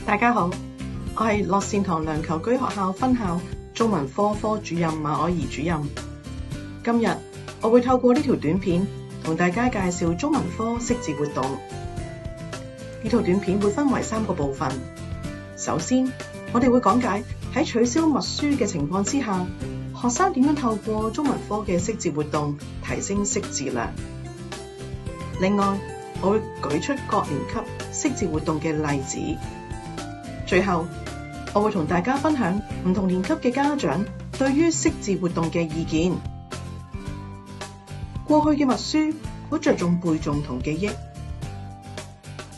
大家好，我係樂善堂梁銶琚學校分校中文科科主任馬凱儀主任。今日我會透過呢條短片同大家介紹中文科識字活動。呢套短片會分為3個部分。首先，我哋會講解喺取消默書嘅情況之下，學生點樣透過中文科嘅識字活動提升識字量。另外，我會舉出各年級識字活動嘅例子。最後，我會同大家分享唔同年級嘅家長對於識字活動嘅意見。過去嘅默書好着重背誦同記憶，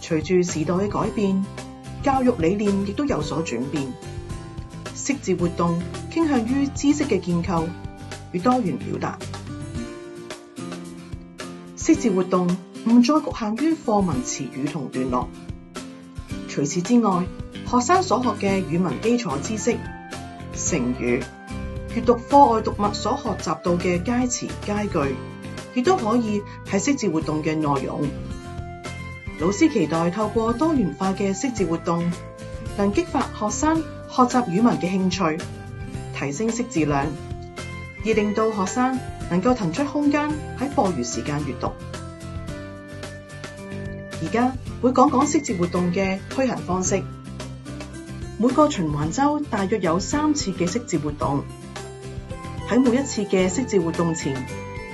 隨住時代嘅改變，教育理念亦都有所轉變。識字活動傾向於知識嘅建構與多元表達。識字活動唔再局限於課文詞語同段落，除此之外，學生所學嘅語文基礎知識、成語、閱讀課外讀物所學習到嘅佳詞佳句，亦都可以係識字活動嘅內容。老師期待透過多元化嘅識字活動，能激發學生學習語文嘅興趣，提升識字量，而令到學生能夠騰出空間喺課餘時間閱讀。而家會講講識字活動嘅推行方式。每個循環週大約有3次嘅識字活動。喺每一次嘅識字活動前，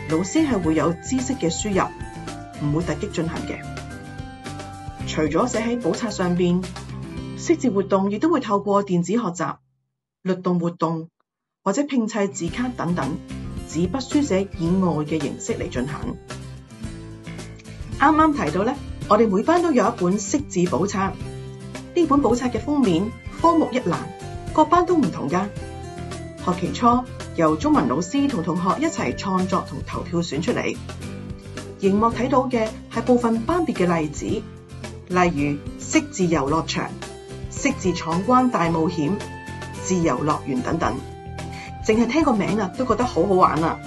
老師係會有知識嘅輸入，唔會突擊進行嘅。除咗寫喺簿冊上邊，識字活動亦都會透過電子學習、律動活動或者拼砌字卡等等紙筆書寫以外嘅形式嚟進行。啱啱提到咧，我哋每班都有一本識字簿冊。呢本簿冊嘅封面科目一欄，各班都唔同㗎。學期初由中文老師同同學一齊創作同投票選出嚟。熒幕睇到嘅係部分班別嘅例子，例如識字遊樂場、識字闖關大冒險、自由樂園等等。淨係聽個名啊，都覺得好好玩啊！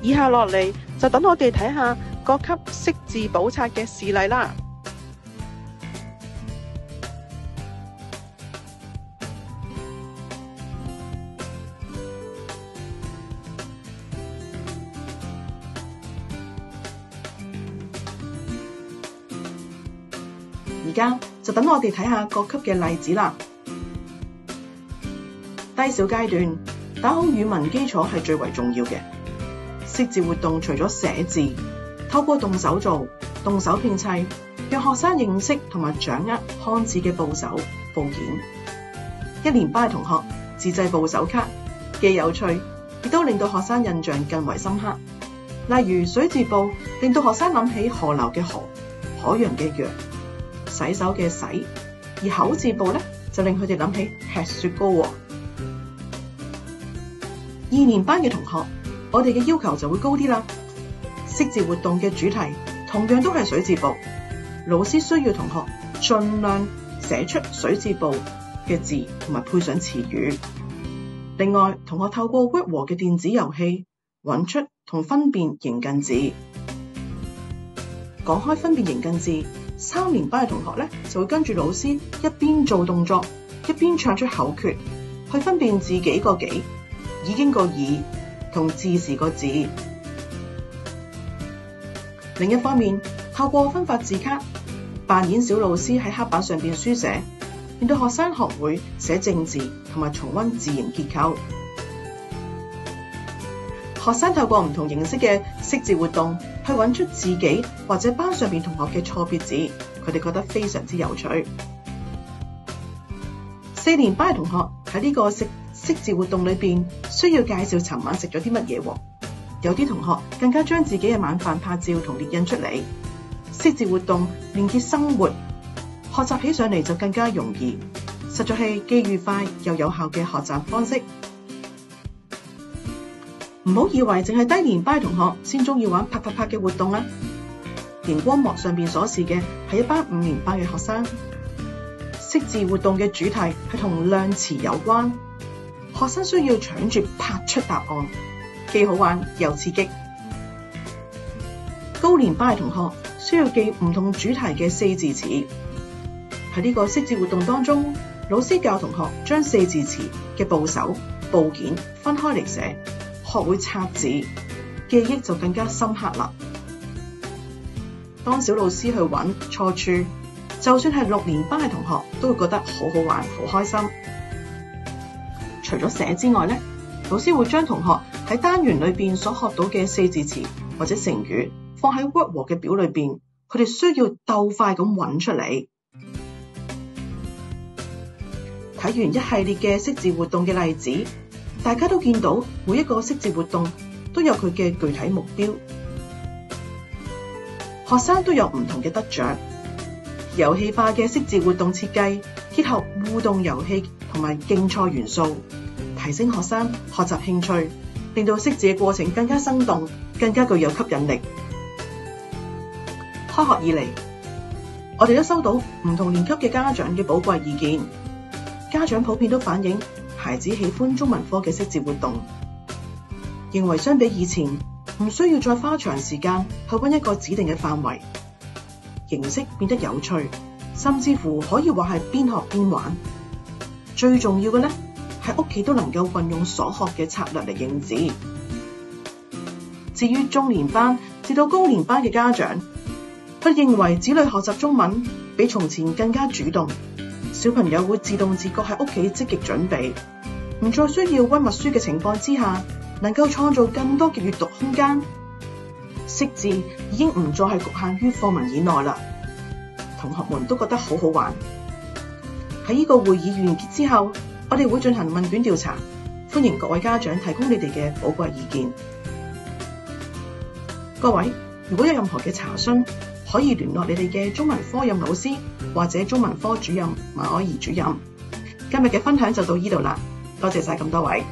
以下落嚟就等我哋睇下各級識字簿冊嘅事例啦。而家就等我哋睇下各級嘅例子啦。低小階段打好語文基礎係最為重要嘅。識字活動除咗寫字，透過動手做、動手拼砌，讓學生認識同埋掌握漢字嘅部首、部件。1年班嘅同學自製部首卡，既有趣，亦都令到學生印象更為深刻。例如水字部，令到學生諗起河流嘅河、海洋嘅洋、洗手嘅洗，而口字部咧就令佢哋諗起吃雪糕喎。2年班嘅同學，我哋嘅要求就會高啲啦。識字活動嘅主題同樣都係水字部，老師需要同學盡量寫出水字部嘅字同埋配上詞語。另外，同學透過 word 和嘅電子遊戲揾出同分辨形近字。講開分辨形近字，3年班嘅同學咧就會跟住老師一邊做動作，一邊唱出口訣，去分辨自己個己、已經個已同字時個字。另一方面，透過分發字卡，扮演小老師喺黑板上邊書寫，令到學生學會寫正字同埋重溫字形結構。學生透過唔同形式嘅識字活動，去揾出自己或者班上邊同學嘅錯別字，佢哋覺得非常之有趣。4年班嘅同學喺呢個識字活動裏邊，需要介紹尋晚食咗啲乜嘢喎。有啲同學更加將自己嘅晚飯拍照同列印出嚟。識字活動連結生活，學習起上嚟就更加容易，實在係既愉快又有效嘅學習方式。唔好以為淨係低年班嘅同學先中意玩拍嘅活動啊！熒光幕上邊所示嘅係一班5年班嘅學生。識字活動嘅主題係同量詞有關，學生需要搶住拍出答案，既好玩又刺激。高年班嘅同學需要記唔同主題嘅4字詞，喺呢個識字活動當中，老師教同學將四字詞嘅部首、部件分開嚟寫，學會拆字，記憶就更加深刻啦。當小老師去揾錯處，就算係6年班嘅同學都會覺得好好玩、好開心。除咗寫之外呢，老師會將同學喺單元裏邊所學到嘅四字詞或者成語放喺 Word 和嘅表裏邊，佢哋需要鬥快咁揾出嚟。睇完一系列嘅識字活動嘅例子，大家都見到每一個識字活動都有佢嘅具體目標，學生都有唔同嘅得着。遊戲化嘅識字活動設計，結合互動遊戲同埋競賽元素，提升學生學習興趣，令到識字嘅過程更加生動，更加具有吸引力。開學以嚟，我哋都收到唔同年級嘅家長嘅寶貴意見。家長普遍都反映孩子喜歡中文科嘅識字活動，認為相比以前唔需要再花長時間去揾一個指定嘅範圍，形式變得有趣，甚至乎可以話係邊學邊玩。最重要嘅呢，喺屋企都能夠運用所學嘅策略嚟認字。至於中年班至到高年班嘅家長，佢認為子女學習中文比從前更加主動，小朋友會自動自覺喺屋企積極準備，唔再需要溫默書嘅情況之下，能夠創造更多嘅閱讀空間。識字已經唔再係局限於課文以內啦，同學們都覺得好好玩。喺呢個會議完結之後，我哋會進行問卷調查，歡迎各位家長提供你哋嘅寶貴意見。各位，如果有任何嘅查詢，可以聯絡你哋嘅中文科任老師或者中文科主任馬凱儀主任。今日嘅分享就到呢度啦，多謝晒咁多位。